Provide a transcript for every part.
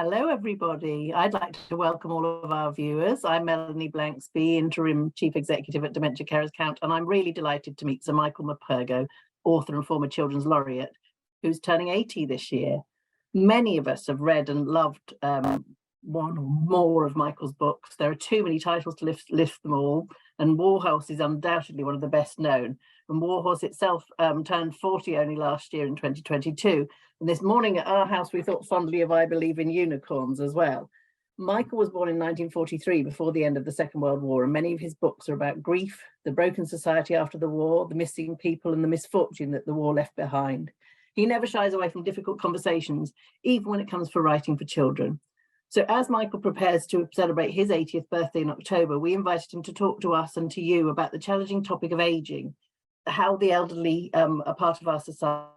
Hello, everybody. I'd like to welcome all of our viewers. I'm Melanie Blanksby, Interim Chief Executive at Dementia Carers Count, and I'm really delighted to meet Sir Michael Morpurgo, author and former Children's Laureate, who's turning 80 this year. Many of us have read and loved one or more of Michael's books. There are too many titles to list them all, and Warhorse is undoubtedly one of the best known. And Warhorse itself turned 40 only last year in 2022. And this morning at our house, we thought fondly of I Believe in Unicorns as well. Michael was born in 1943, before the end of the Second World War, and many of his books are about grief, the broken society after the war, the missing people and the misfortune that the war left behind. He never shies away from difficult conversations, even when it comes for writing for children. So as Michael prepares to celebrate his 80th birthday in October, we invited him to talk to us and to you about the challenging topic of aging, how the elderly are part of our society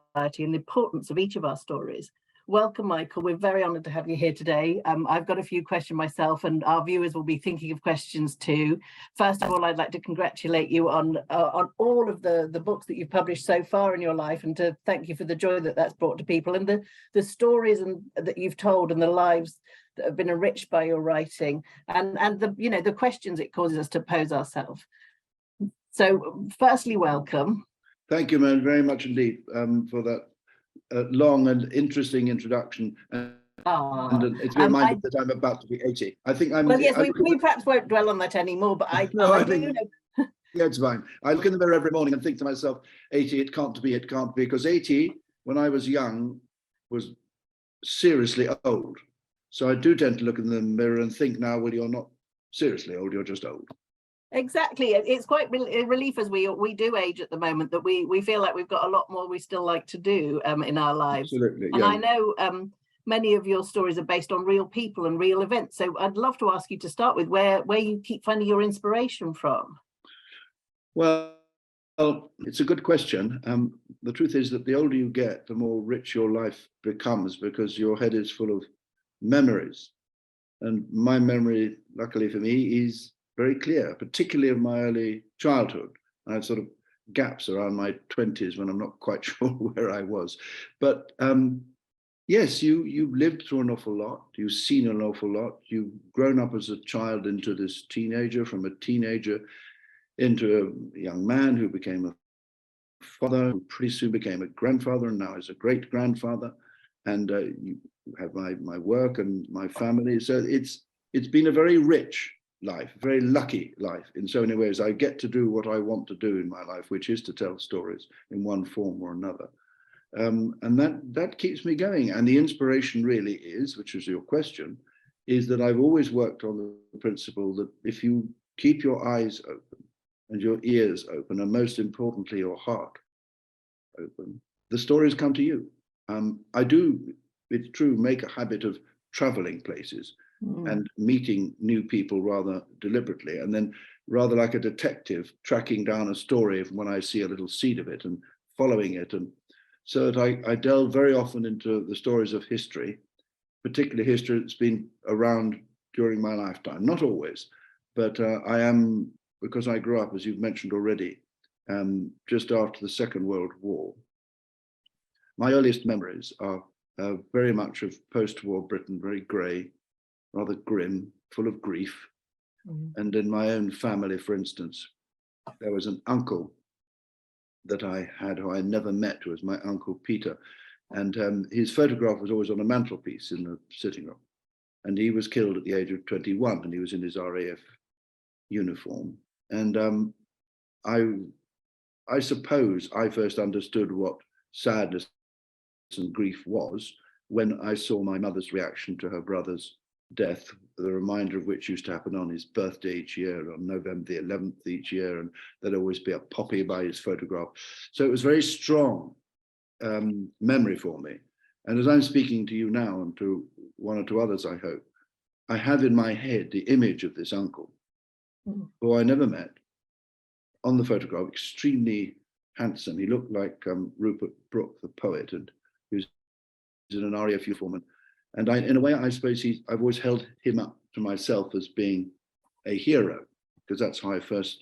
and the importance of each of our stories. Welcome, Michael. We're very honoured to have you here today. I've got a few questions myself, and our viewers will be thinking of questions too. First of all, I'd like to congratulate you on all of the books that you've published so far in your life, and to thank you for the joy that that's brought to people, and the stories that you've told, and the lives that have been enriched by your writing, and the questions it causes us to pose ourselves. So, firstly, welcome. Thank you, man, very much indeed for that long and interesting introduction. And it's been reminded that I'm about to be 80. I think I'm. Well, yes, we perhaps won't dwell on that anymore, but I think. Yeah, it's fine. I look in the mirror every morning and think to myself, 80, it can't be, because 80, when I was young, was seriously old. So I do tend to look in the mirror and think now, well, you're not seriously old, you're just old. Exactly. It's quite a relief as we do age at the moment, that we feel like we've got a lot more we still like to do in our lives. Absolutely. And yeah. I know many of your stories are based on real people and real events. So I'd love to ask you to start with where you keep finding your inspiration from. Well, it's a good question. The truth is that the older you get, the more rich your life becomes, because your head is full of memories. And my memory, luckily for me, is very clear, particularly of my early childhood. I have sort of gaps around my 20s when I'm not quite sure where I was. But yes, you've lived through an awful lot. You've seen an awful lot. You've grown up as a child into this teenager, from a teenager into a young man who became a father, who pretty soon became a grandfather, and now is a great-grandfather. And you have my work and my family. So it's been a very rich life, very lucky life in so many ways. I get to do what I want to do in my life, which is to tell stories in one form or another. And that keeps me going. And the inspiration really is, which is your question, is that I've always worked on the principle that if you keep your eyes open and your ears open, and most importantly, your heart open, the stories come to you. I do, it's true, make a habit of traveling places and meeting new people rather deliberately, and then rather like a detective tracking down a story when I see a little seed of it and following it. And so that I delve very often into the stories of history, particularly history that's been around during my lifetime. Not always, but I am, because I grew up, as you've mentioned already, just after the Second World War. My earliest memories are very much of post-war Britain, very grey, rather grim, full of grief. And in my own family, for instance, there was an uncle that I had who I never met, who was my Uncle Peter. And his photograph was always on a mantelpiece in the sitting room. And he was killed at the age of 21, and he was in his RAF uniform. And I suppose I first understood what sadness and grief was when I saw my mother's reaction to her brother's death, the reminder of which used to happen on his birthday each year, on November the 11th each year, and there'd always be a poppy by his photograph. So it was very strong memory for me. And as I'm speaking to you now, and to one or two others, I hope, I have in my head the image of this uncle, who I never met, on the photograph, extremely handsome. He looked like Rupert Brooke, the poet, and he was in an RAF uniform. And in a way, I suppose I've always held him up to myself as being a hero, because that's how I first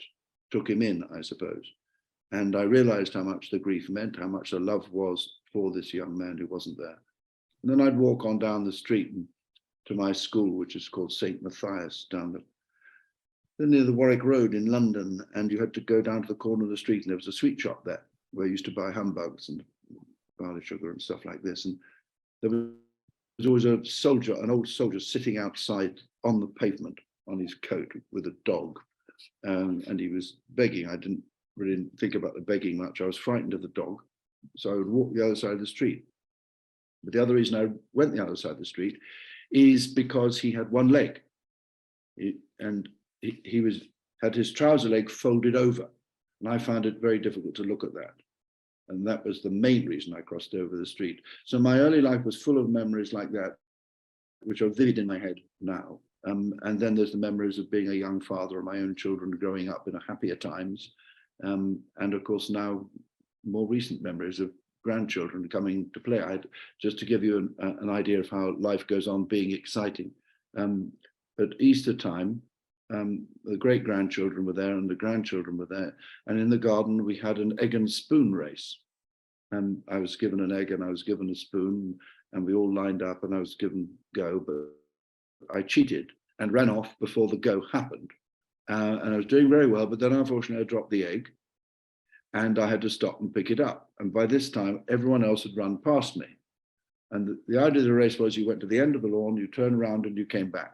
took him in, I suppose. And I realized how much the grief meant, how much the love was for this young man who wasn't there. And then I'd walk on down the street and to my school, which is called St. Matthias, near the Warwick Road in London, and you had to go down to the corner of the street, and there was a sweet shop there where you used to buy humbugs and barley sugar and stuff like this. And there was always a soldier, an old soldier, sitting outside on the pavement on his coat with a dog, and he was begging. I didn't really think about the begging much. I was frightened of the dog, so I would walk the other side of the street. But the other reason I went the other side of the street is because he had one leg, and he had his trouser leg folded over, and I found it very difficult to look at that. And that was the main reason I crossed over the street. So my early life was full of memories like that, which are vivid in my head now. And then there's the memories of being a young father of my own children growing up in a happier times. And of course, now more recent memories of grandchildren coming to play. Just to give you an idea of how life goes on being exciting. At Easter time, the great grandchildren were there and the grandchildren were there. And in the garden, we had an egg and spoon race. And I was given an egg and I was given a spoon, and we all lined up and I was given go, but I cheated and ran off before the go happened. And I was doing very well, but then unfortunately I dropped the egg and I had to stop and pick it up. And by this time, everyone else had run past me. And the idea of the race was you went to the end of the lawn, you turned around and you came back.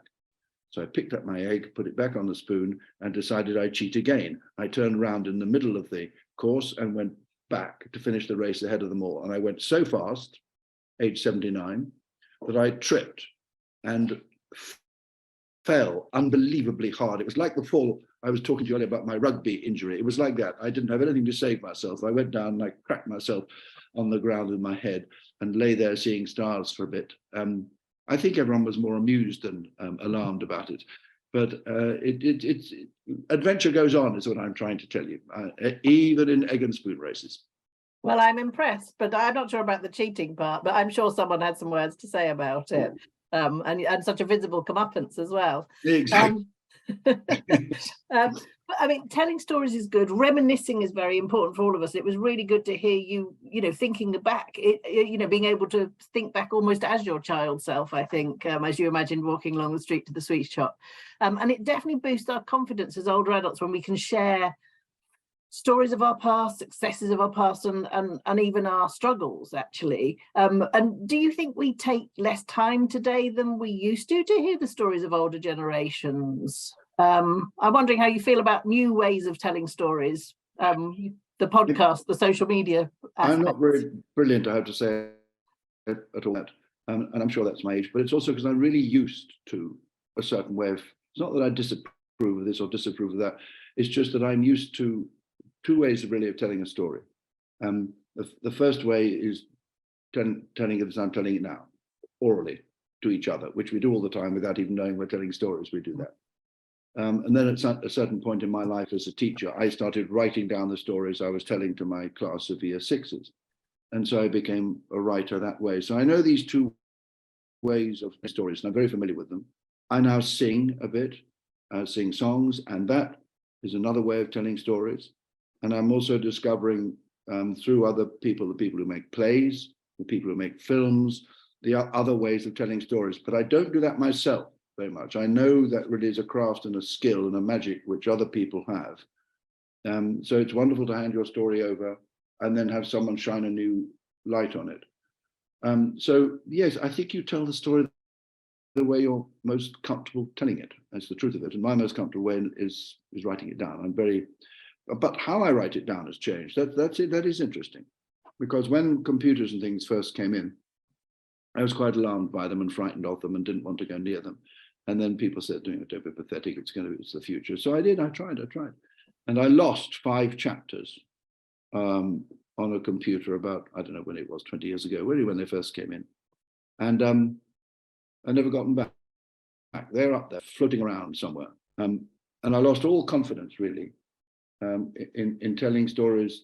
So I picked up my egg, put it back on the spoon, and decided I'd cheat again. I turned around in the middle of the course and went back to finish the race ahead of them all. And I went so fast, age 79, that I tripped and fell unbelievably hard. It was like the fall I was talking to you earlier about my rugby injury. It was like that. I didn't have anything to save myself. I went down and I cracked myself on the ground with my head and lay there seeing stars for a bit. I think everyone was more amused than alarmed about it. But adventure goes on, is what I'm trying to tell you, even in egg and spoon races. Well, I'm impressed, but I'm not sure about the cheating part, but I'm sure someone had some words to say about it. And such a visible comeuppance as well. Exactly. But I mean, telling stories is good. Reminiscing is very important for all of us. It was really good to hear you, thinking back, being able to think back almost as your child self, I think, as you imagined walking along the street to the sweet shop. And it definitely boosts our confidence as older adults when we can share stories of our past, successes of our past, and even our struggles, actually. And do you think we take less time today than we used to hear the stories of older generations? I'm wondering how you feel about new ways of telling stories, the podcast, the social media aspects. I'm not very brilliant, I have to say, at all that. And I'm sure that's my age, but it's also because I'm really used to a certain way of, it's not that I disapprove of this or disapprove of that, it's just that I'm used to two ways of telling a story. The first way is telling it as I'm telling it now, orally to each other, which we do all the time without even knowing we're telling stories. We do that. And then at a certain point in my life as a teacher, I started writing down the stories I was telling to my class of year sixes. And so I became a writer that way. So I know these two ways of stories, and I'm very familiar with them. I now sing a bit, sing songs, and that is another way of telling stories. And I'm also discovering through other people, the people who make plays, the people who make films, the other ways of telling stories. But I don't do that myself very much. I know that really is a craft and a skill and a magic which other people have. So it's wonderful to hand your story over and then have someone shine a new light on it. So yes, I think you tell the story the way you're most comfortable telling it. That's the truth of it. And my most comfortable way is writing it down. But how I write it down has changed. That's it. That is interesting, because when computers and things first came in, I was quite alarmed by them and frightened of them and didn't want to go near them. And then people said, don't be pathetic. It's the future. So I did. I tried. And I lost 5 chapters on a computer about, I don't know when it was, 20 years ago, really, when they first came in. And I never got them back. They're up there floating around somewhere. And I lost all confidence, really, in telling stories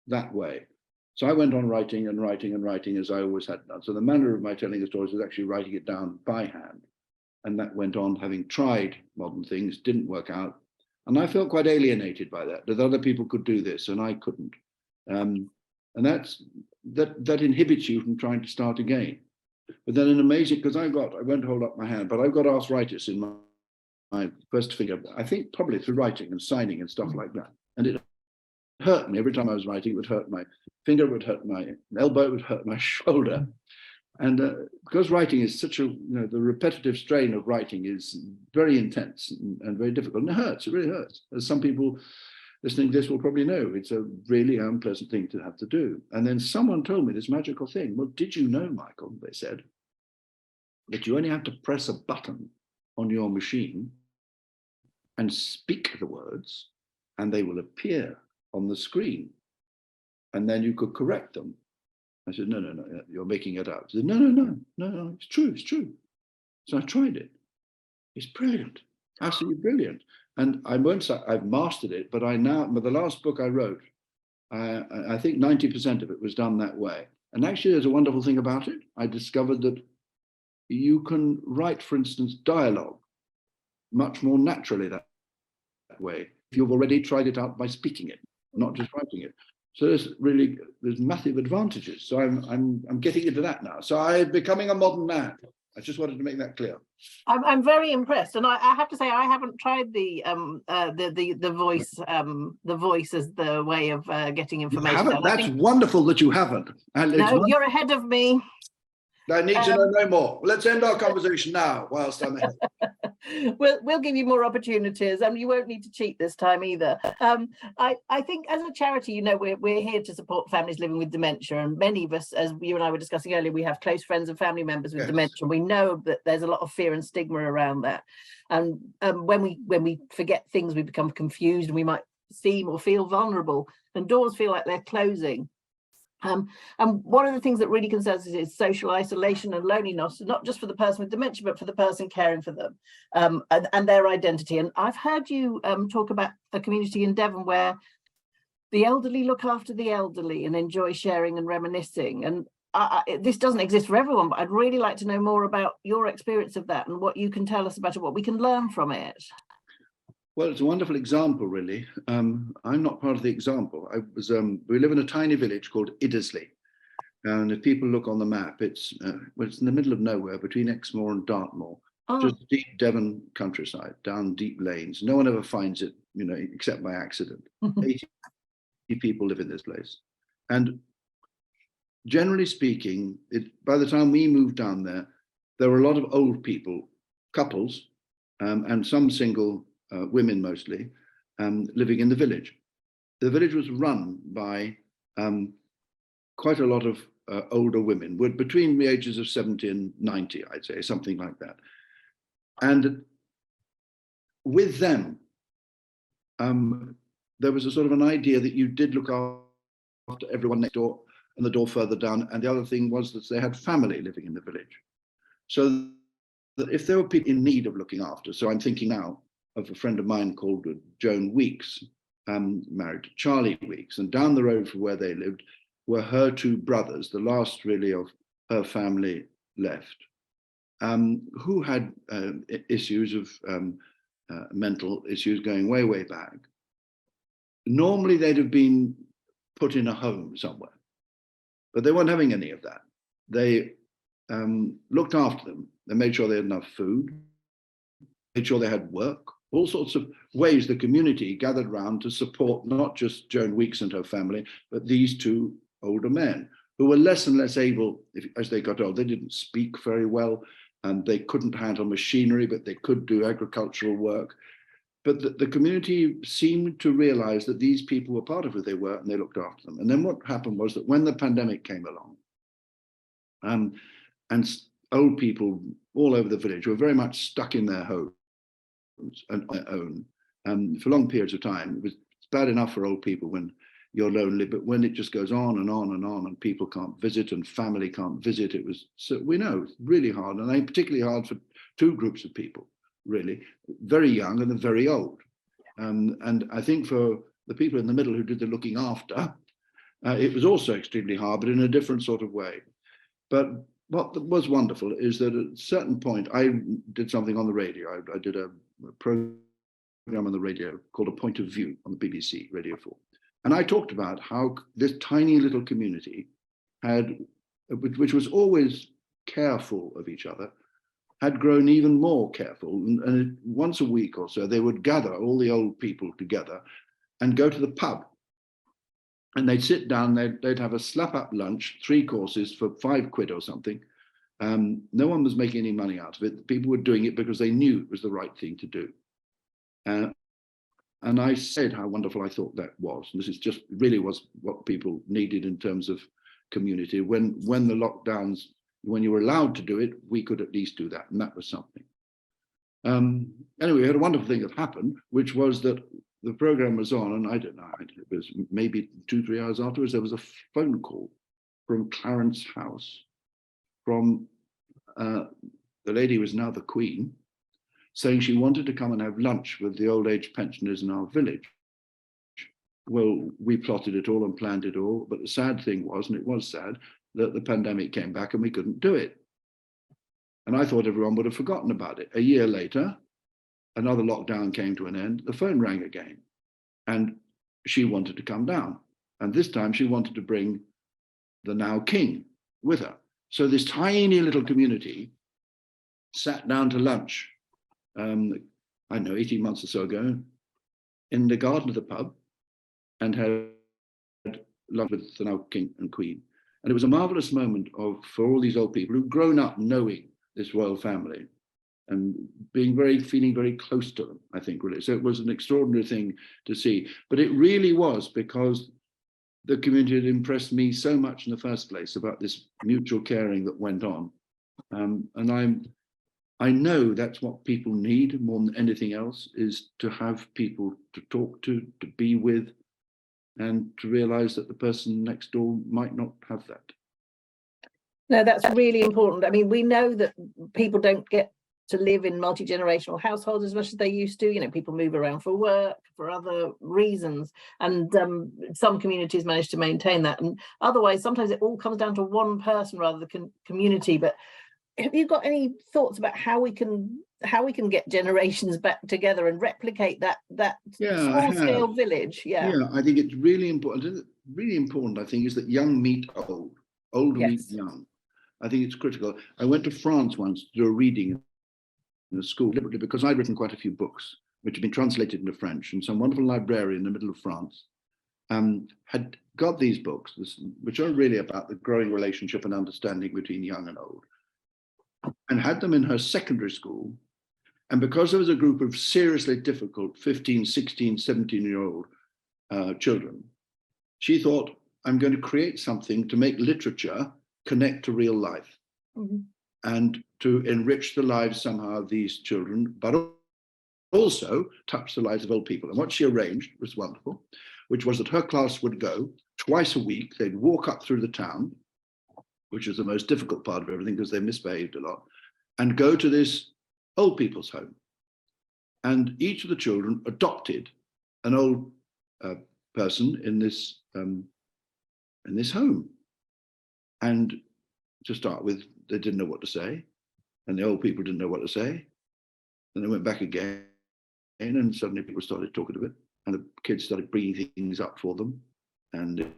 that way. So I went on writing as I always had done. So the manner of my telling the stories was actually writing it down by hand. And that went on, having tried modern things, didn't work out. And I felt quite alienated by that other people could do this and I couldn't. And that inhibits you from trying to start again. But then an amazing, because I won't hold up my hand, but I've got arthritis in my first finger, I think probably through writing and signing and stuff like that. And it hurt me every time I was writing. It would hurt my finger, it would hurt my elbow, it would hurt my shoulder. And because writing is such a, the repetitive strain of writing is very intense and very difficult. And it hurts, it really hurts. As some people listening to this will probably know, it's a really unpleasant thing to have to do. And then someone told me this magical thing. Well, did you know, Michael, they said, that you only have to press a button on your machine and speak the words, and they will appear on the screen. And then you could correct them. I said, no, you're making it up. He said, no, it's true. So I tried it. It's brilliant, absolutely brilliant. And I won't say I've mastered it, but the last book I wrote, I think 90% of it was done that way. And actually, there's a wonderful thing about it. I discovered that you can write, for instance, dialogue much more naturally that way if you've already tried it out by speaking it, not just writing it. So there's massive advantages. So I'm getting into that now. So I'm becoming a modern man. I just wanted to make that clear. I'm very impressed, and I have to say I haven't tried the voice as the way of getting information. You haven't? That's wonderful that you haven't. And no, you're ahead of me. I need to know no more. Let's end our conversation now whilst I'm ahead. We'll give you more opportunities, and you won't need to cheat this time either. I think as a charity, we're here to support families living with dementia, and many of us, as you and I were discussing earlier, we have close friends and family members with dementia. We know that there's a lot of fear and stigma around that, and when we forget things, we become confused, and we might seem or feel vulnerable, and doors feel like they're closing. And one of the things that really concerns us is social isolation and loneliness, not just for the person with dementia, but for the person caring for them, and their identity. And I've heard you talk about a community in Devon where the elderly look after the elderly and enjoy sharing and reminiscing. And this doesn't exist for everyone, but I'd really like to know more about your experience of that and what you can tell us about it, what we can learn from it. Well, it's a wonderful example, really. I'm not part of the example. We live in a tiny village called Iddesleigh. And if people look on the map, it's in the middle of nowhere between Exmoor and Dartmoor, just deep Devon countryside, down deep lanes. No one ever finds it, except by accident. 80 people live in this place. And generally speaking, by the time we moved down there were a lot of old people, couples, and some single women mostly, living in the village. The village was run by quite a lot of older women, between the ages of 70 and 90, I'd say, something like that. And with them, there was a sort of an idea that you did look after everyone next door and the door further down. And the other thing was that they had family living in the village. So that if there were people in need of looking after, so I'm thinking now of a friend of mine called Joan Weeks, married to Charlie Weeks, and down the road from where they lived were her two brothers, the last really of her family left, who had issues of mental issues going way, way back. Normally they'd have been put in a home somewhere, but they weren't having any of that. They looked after them. They made sure they had enough food, made sure they had work, all sorts of ways the community gathered round to support not just Joan Weeks and her family, but these two older men who were less and less able, as they got old. They didn't speak very well, and they couldn't handle machinery, but they could do agricultural work. But the community seemed to realize that these people were part of who they were, and they looked after them. And then what happened was that when the pandemic came along, and old people all over the village were very much stuck in their homes and on their own for long periods of time. It was bad enough for old people when you're lonely, but when it just goes on and on and on, and people can't visit and family can't visit, it was, so we know, it's really hard, and particularly hard for two groups of people, really, very young and the very old. And I think for the people in the middle who did the looking after, it was also extremely hard, but in a different sort of way. But what was wonderful is that at a certain point, I did something on the radio. I did a program on the radio called A Point of View on the BBC, Radio 4. And I talked about how this tiny little community had, which was always careful of each other, had grown even more careful. And once a week or so, they would gather all the old people together and go to the pub. And they'd sit down, they'd have a slap-up lunch, 3 courses for £5 or something. No one was making any money out of it. People were doing it because they knew it was the right thing to do. And I said how wonderful I thought that was. And this is just really was what people needed in terms of community. When the lockdowns, when you were allowed to do it, we could at least do that. And that was something. Anyway, we had a wonderful thing that happened, which was that the program was on, and I don't know, it was maybe 2-3 hours afterwards, there was a phone call from Clarence House, from the lady who was now the Queen, saying she wanted to come and have lunch with the old age pensioners in our village. Well, we plotted it all and planned it all, but the sad thing was, and it was sad, that the pandemic came back and we couldn't do it. And I thought everyone would have forgotten about it. A year later, another lockdown came to an end, the phone rang again, and she wanted to come down. And this time she wanted to bring the now king with her. So this tiny little community sat down to lunch, I don't know, 18 months or so ago, in the garden of the pub, and had lunch with the now king and queen. And it was a marvelous moment for all these old people who've grown up knowing this royal family and feeling very close to them, I think, really. So it was an extraordinary thing to see. But it really was because the community had impressed me so much in the first place about this mutual caring that went on. And I know that's what people need more than anything else, is to have people to talk to be with, and to realize that the person next door might not have that. No, that's really important. I mean, we know that people don't get to live in multi-generational households as much as they used to. You know, people move around for work, for other reasons, and some communities manage to maintain that. And otherwise, sometimes it all comes down to one person rather than community. But have you got any thoughts about how we can get generations back together and replicate that small scale village? Yeah, I think it's really important. Really important, I think, is that young meet old, old meet young. I think it's critical. I went to France once to do a reading in a school, deliberately because I'd written quite a few books which had been translated into French, and some wonderful librarian in the middle of France had got these books, which are really about the growing relationship and understanding between young and old, and had them in her secondary school. And because there was a group of seriously difficult 15, 16, 17-year-old children, she thought, I'm going to create something to make literature connect to real life, and to enrich the lives somehow of these children, but also touch the lives of old people. And what she arranged was wonderful, which was that her class would go twice a week. They'd walk up through the town, which is the most difficult part of everything because they misbehaved a lot, and go to this old people's home. And each of the children adopted an old person in this home. And to start with, they didn't know what to say, and the old people didn't know what to say. Then they went back again, and suddenly people started talking to it, and the kids started bringing things up for them, and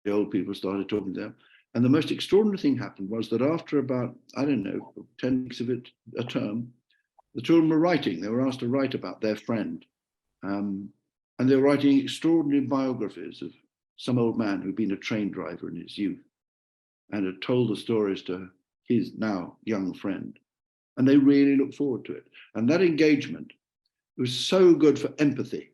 the old people started talking to them. And the most extraordinary thing happened was that after about, I don't know, 10 weeks of it, a term, the children were writing. They were asked to write about their friend. And they were writing extraordinary biographies of some old man who'd been a train driver in his youth and had told the stories to his now young friend. And they really looked forward to it. And that engagement was so good for empathy.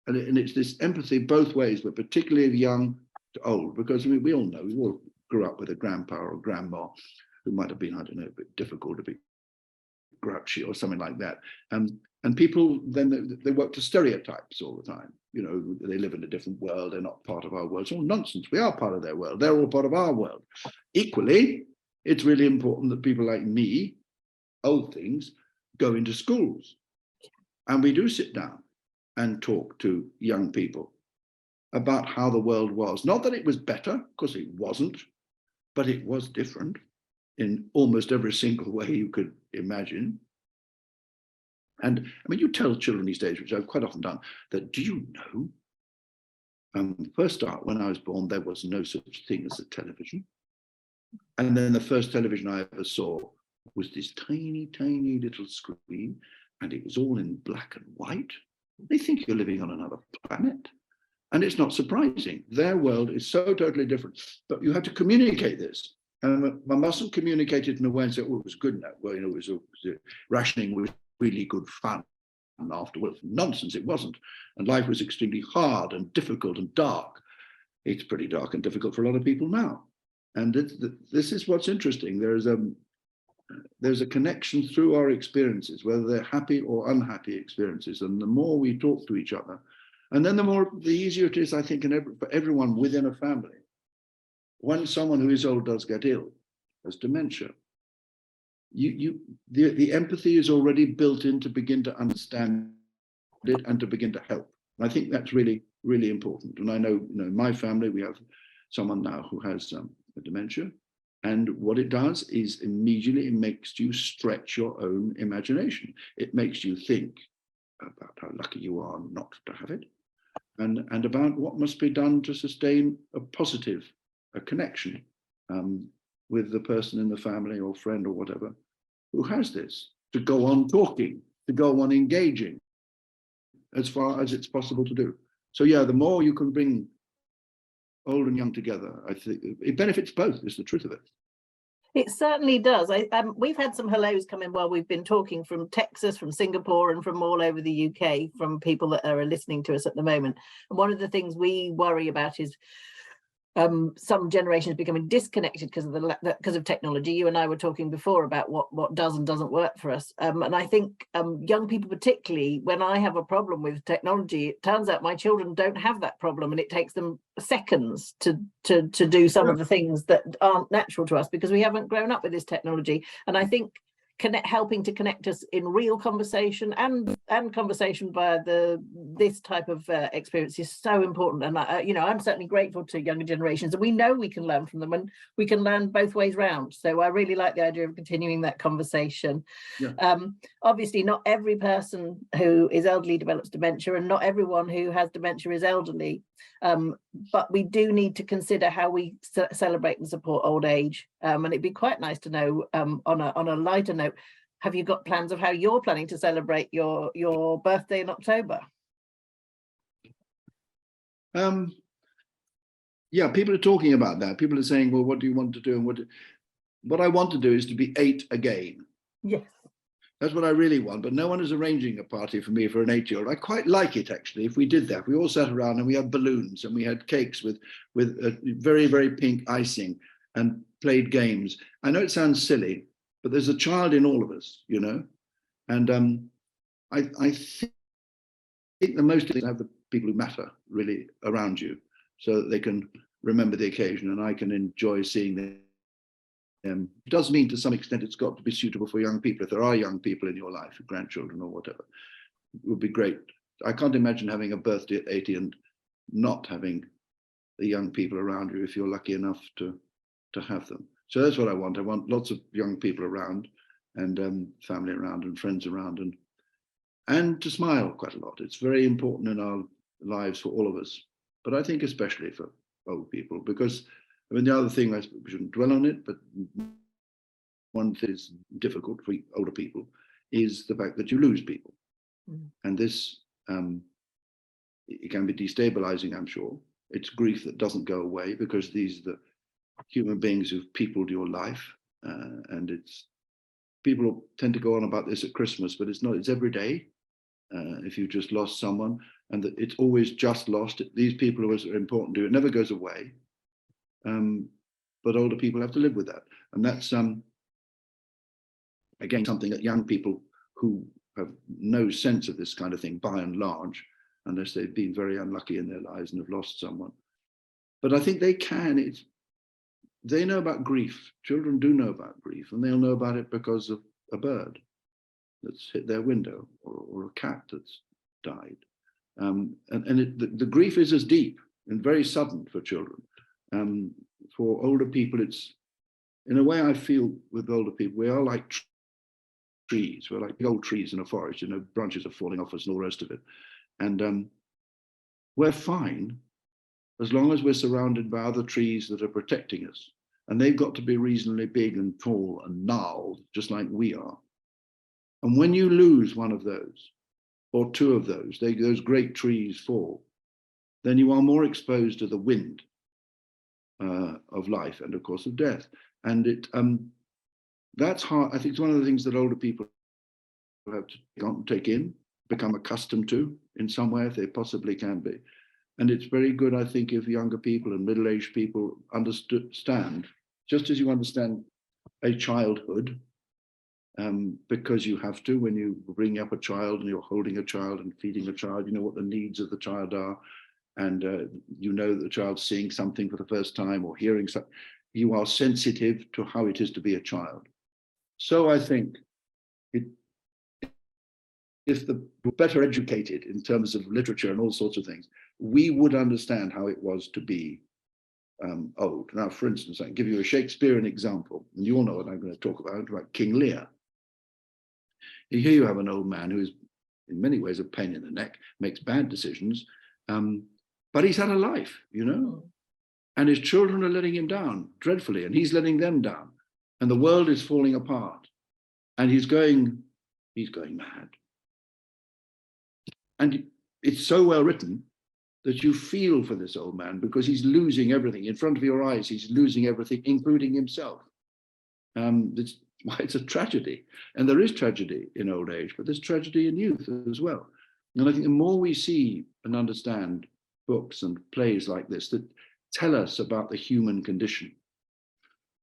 And it's this empathy both ways, but particularly of young to old, because I mean, we all know, we all grew up with a grandpa or grandma who might have been, I don't know, a bit difficult, a bit grouchy or something like that. And people then they work to stereotypes all the time. You know, they live in a different world. They're not part of our world. It's all nonsense. We are part of their world. They're all part of our world. Equally, it's really important that people like me, old things, go into schools. And we do sit down and talk to young people about how the world was. Not that it was better, because it wasn't, but it was different in almost every single way you could imagine. And I mean, you tell children these days, which I've quite often done, that do you know, first start, when I was born, there was no such thing as a television. And then the first television I ever saw was this tiny, tiny little screen, and it was all in black and white. They think you're living on another planet. And it's not surprising. Their world is so totally different. But you have to communicate this. And I mustn't communicate it in a way and say, oh, it was good now. Well, it was rationing was really good fun. And afterwards, nonsense, it wasn't. And life was extremely hard and difficult and dark. It's pretty dark and difficult for a lot of people now. And this is what's interesting. There's a connection through our experiences, whether they're happy or unhappy experiences. And the more we talk to each other, and then the easier it is, I think, for everyone within a family. When someone who is old does get ill, has dementia, the empathy is already built in to begin to understand it and to begin to help. And I think that's really, really important. And I know, in my family, we have someone now who has dementia. And what it does is immediately it makes you stretch your own imagination. It makes you think about how lucky you are not to have it, and about what must be done to sustain a positive connection with the person in the family or friend or whatever who has this, to go on talking, to go on engaging as far as it's possible to do. So yeah, the more you can bring old and young together, I think it benefits both, is the truth of it. It certainly does. We've had some hellos come in while we've been talking from Texas, from Singapore, and from all over the UK, from people that are listening to us at the moment. And one of the things we worry about is some generations becoming disconnected because of technology. You and I were talking before about what does and doesn't work for us. And I think young people, particularly, when I have a problem with technology, it turns out my children don't have that problem, and it takes them seconds to do some of the things that aren't natural to us because we haven't grown up with this technology. And I think helping to connect us in real conversation and conversation via this type of experience is so important. And I'm certainly grateful to younger generations, and we know we can learn from them, and we can learn both ways round. So I really like the idea of continuing that conversation. Yeah. Obviously, not every person who is elderly develops dementia, and not everyone who has dementia is elderly. But we do need to consider how we celebrate and support old age. And it'd be quite nice to know, on a lighter note, have you got plans of how you're planning to celebrate your birthday in October? Yeah, people are talking about that. People are saying, well, what do you want to do? And what I want to do is to be 8 again. Yes. That's what I really want, but no one is arranging a party for me for an 8-year-old. I quite like it, actually, if we did that. We all sat around and we had balloons and we had cakes with very, very pink icing and played games. I know it sounds silly, but there's a child in all of us, And I think the most thing is to have the people who matter really around you so that they can remember the occasion and I can enjoy seeing them. It does mean to some extent it's got to be suitable for young people. If there are young people in your life, grandchildren or whatever, it would be great. I can't imagine having a birthday at 80 and not having the young people around you if you're lucky enough to have them. So that's what I want. I want lots of young people around and family around and friends around and to smile quite a lot. It's very important in our lives for all of us, but I think especially for old people, because the other thing, we shouldn't dwell on it, but one thing is difficult for older people is the fact that you lose people. Mm. And this, it can be destabilizing, I'm sure. It's grief that doesn't go away because these are the human beings who've peopled your life. And people tend to go on about this at Christmas, but it's not, it's every day. If you just lost someone, and that it's always just lost. These people are important to you. It never goes away. But older people have to live with that. And that's, again, something that young people who have no sense of this kind of thing, by and large, unless they've been very unlucky in their lives and have lost someone. But I think they can, they know about grief. Children do know about grief, and they'll know about it because of a bird that's hit their window or a cat that's died. The grief is as deep and very sudden for children. For older people, it's, in a way I feel with older people, we are like trees. We're like big old trees in a forest, branches are falling off us and all the rest of it. And we're fine as long as we're surrounded by other trees that are protecting us. And they've got to be reasonably big and tall and gnarled, just like we are. And when you lose one of those, or two of those, those great trees fall, then you are more exposed to the wind of life and, of course, of death. And that's hard. I think it's one of the things that older people have to take in, become accustomed to in some way, if they possibly can be. And it's very good, I think, if younger people and middle-aged people understand, just as you understand a childhood, because you have to, when you bring up a child and you're holding a child and feeding a child, you know what the needs of the child are, and you know that the child's seeing something for the first time or hearing something. You are sensitive to how it is to be a child. So I think if we're better educated in terms of literature and all sorts of things, we would understand how it was to be old. Now, for instance, I can give you a Shakespearean example, and you all know what I'm going to talk about King Lear. Here you have an old man who is in many ways a pain in the neck, makes bad decisions, but he's had a life, you know, and his children are letting him down dreadfully, and he's letting them down, and the world is falling apart, and he's going mad. And it's so well written that you feel for this old man, because he's losing everything in front of your eyes. He's losing everything, including himself. It's why it's a tragedy. And there is tragedy in old age, but there's tragedy in youth as well. And I think the more we see and understand books and plays like this that tell us about the human condition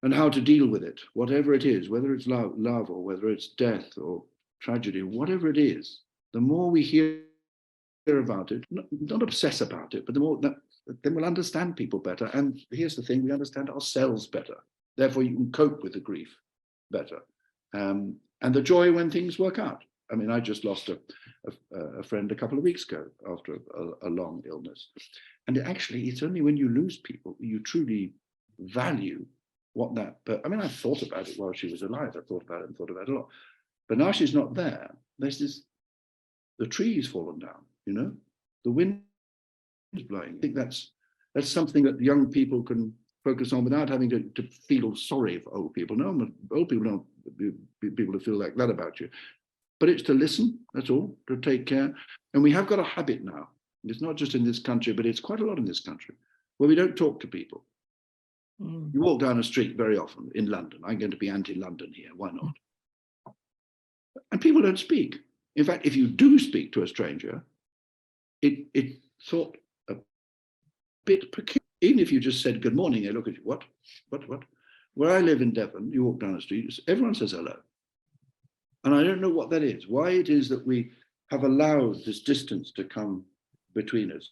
and how to deal with it, whatever it is, whether it's love or whether it's death or tragedy, whatever it is, the more we hear about it, not obsess about it, but the more then we'll understand people better. And here's the thing, we understand ourselves better. Therefore, you can cope with the grief better. And the joy when things work out. I mean, I just lost a friend a couple of weeks ago after a long illness. And actually, it's only when you lose people you truly value what that, but I mean, I thought about it while she was alive. I thought about it and thought about it a lot. But now she's not there. There's this, the tree's fallen down, you know, the wind is blowing. I think that's something that young people can focus on without having to feel sorry for old people. No, old people don't be people to feel like that about you. But it's to listen, that's all, to take care. And we have got a habit now. It's not just in this country, but it's quite a lot in this country, where we don't talk to people. You walk down a street very often in London. I'm going to be anti-London here, why not? And people don't speak. In fact, if you do speak to a stranger, it's thought a bit peculiar. Even if you just said good morning, they look at you, what? Where I live in Devon, you walk down the street, everyone says hello. And I don't know what that is, why it is that we have allowed this distance to come between us.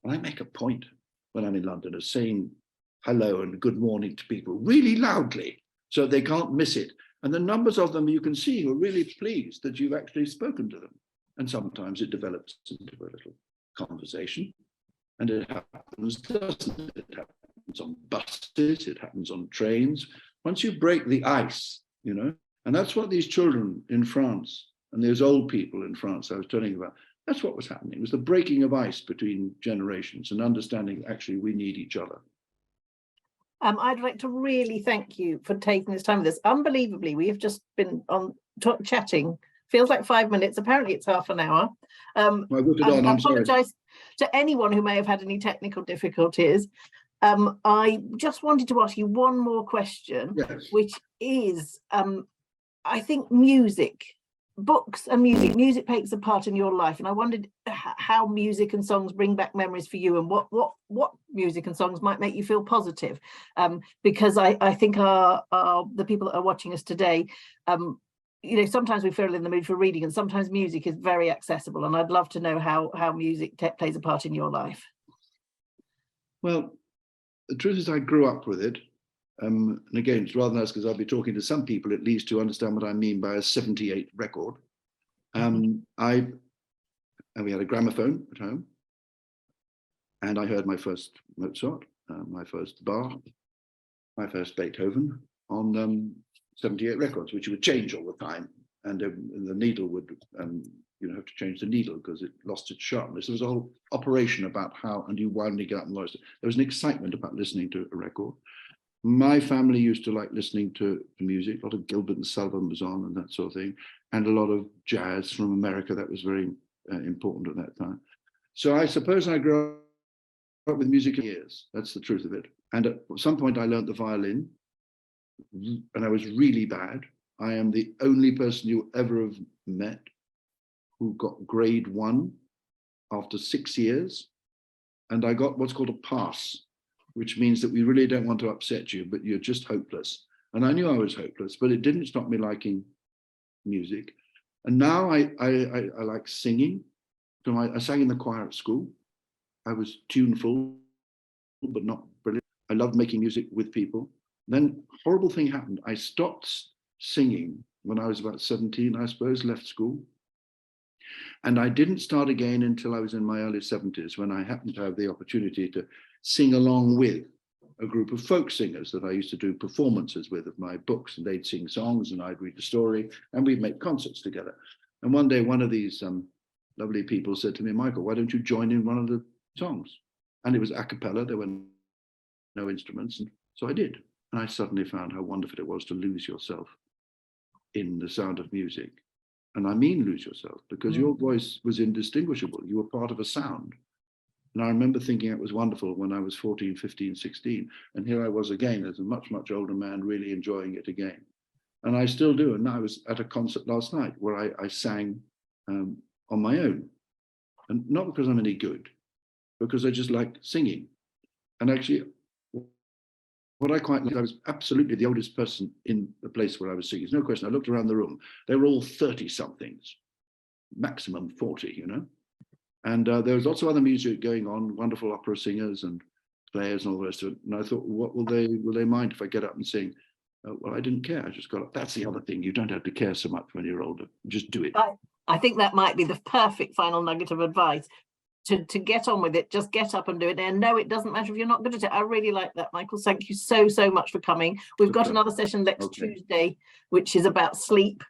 And I make a point when I'm in London of saying hello and good morning to people really loudly so they can't miss it. And the numbers of them you can see who are really pleased that you've actually spoken to them. And sometimes it develops into a little conversation. And it happens, doesn't it? It happens on buses, it happens on trains. Once you break the ice, you know, and that's what these children in France and those old people in France I was telling you about, that's what was happening. It was the breaking of ice between generations and understanding actually we need each other. I'd like to really thank you for taking this time with us. Unbelievably, we have just been on chatting. Feels like 5 minutes. Apparently, it's half an hour. I apologise to anyone who may have had any technical difficulties. I just wanted to ask you one more question, yes. Which is, I think music, books and music takes a part in your life, and I wondered how music and songs bring back memories for you, and what music and songs might make you feel positive, because I think the people that are watching us today, you know, sometimes we feel in the mood for reading, and sometimes music is very accessible, and I'd love to know how music plays a part in your life. Well, the truth is I grew up with it. And again, it's rather nice because I'll be talking to some people at least to understand what I mean by a 78 record. And we had a gramophone at home, and I heard my first Mozart, my first Bach, my first Beethoven on 78 records, which would change all the time, and the needle would, you know, have to change the needle because it lost its sharpness. There was a whole operation about how, and you winding it up and lost it. There was an excitement about listening to a record. my family used to like listening to music. A lot of Gilbert and Sullivan was on and that sort of thing, and a lot of jazz from America. That was very important at that time. So I suppose I grew up with music in years. That's the truth of it. And at some point I learned the violin, and I was really bad. I am the only person you ever have met who got grade 1 after 6 years. And I got what's called a pass, which means that we really don't want to upset you, but you're just hopeless. And I knew I was hopeless, but it didn't stop me liking music. And now I like singing. So I sang in the choir at school. I was tuneful, but not brilliant. I loved making music with people. Then horrible thing happened. I stopped singing when I was about 17, I suppose, left school. And I didn't start again until I was in my early 70s, when I happened to have the opportunity to sing along with a group of folk singers that I used to do performances with of my books, and they'd sing songs and I'd read the story, and we'd make concerts together. And one day, one of these lovely people said to me, Michael, why don't you join in one of the songs? And it was a cappella, there were no instruments. And so I did. And I suddenly found how wonderful it was to lose yourself in the sound of music. And I mean lose yourself, because your voice was indistinguishable. You were part of a sound. And I remember thinking it was wonderful when I was 14, 15, 16. And here I was again as a much, much older man, really enjoying it again. And I still do. And I was at a concert last night where I sang on my own. And not because I'm any good, because I just like singing. And actually, what I quite liked, I was absolutely the oldest person in the place where I was singing. There's no question. I looked around the room. They were all 30-somethings, maximum 40, you know. And there was lots of other music going on, wonderful opera singers and players and all the rest of it. And I thought, what will they mind if I get up and sing? Well, I didn't care. I just got up. That's the other thing. You don't have to care so much when you're older. Just do it. I think that might be the perfect final nugget of advice. To get on with it, just get up and do it. And no, it doesn't matter if you're not good at it. I really like that, Michael. Thank you so much for coming. We've got another session next Tuesday, which is about sleep.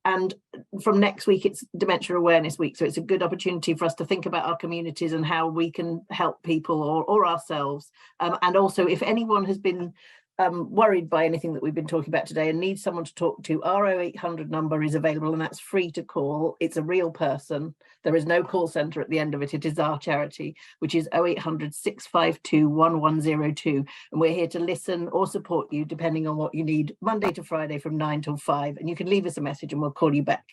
And from next week, it's Dementia Awareness Week. So it's a good opportunity for us to think about our communities and how we can help people or ourselves. And also, if anyone has been worried by anything that we've been talking about today and needs someone to talk to, our 0800 number is available, and that's free to call. It's a real person. There is no call centre at the end of it. It is our charity, which is 0800 652 1102. And we're here to listen or support you depending on what you need, Monday to Friday from 9 till 5. And you can leave us a message and we'll call you back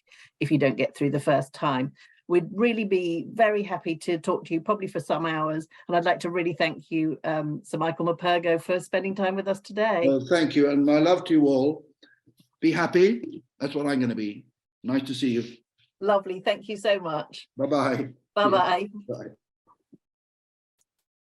if you don't get through the first time. We'd really be very happy to talk to you, probably for some hours. And I'd like to really thank you, Sir Michael Morpurgo, for spending time with us today. Well, thank you. And my love to you all. Be happy. That's what I'm going to be. Nice to see you. Lovely. Thank you so much. Bye-bye. Bye-bye. Bye.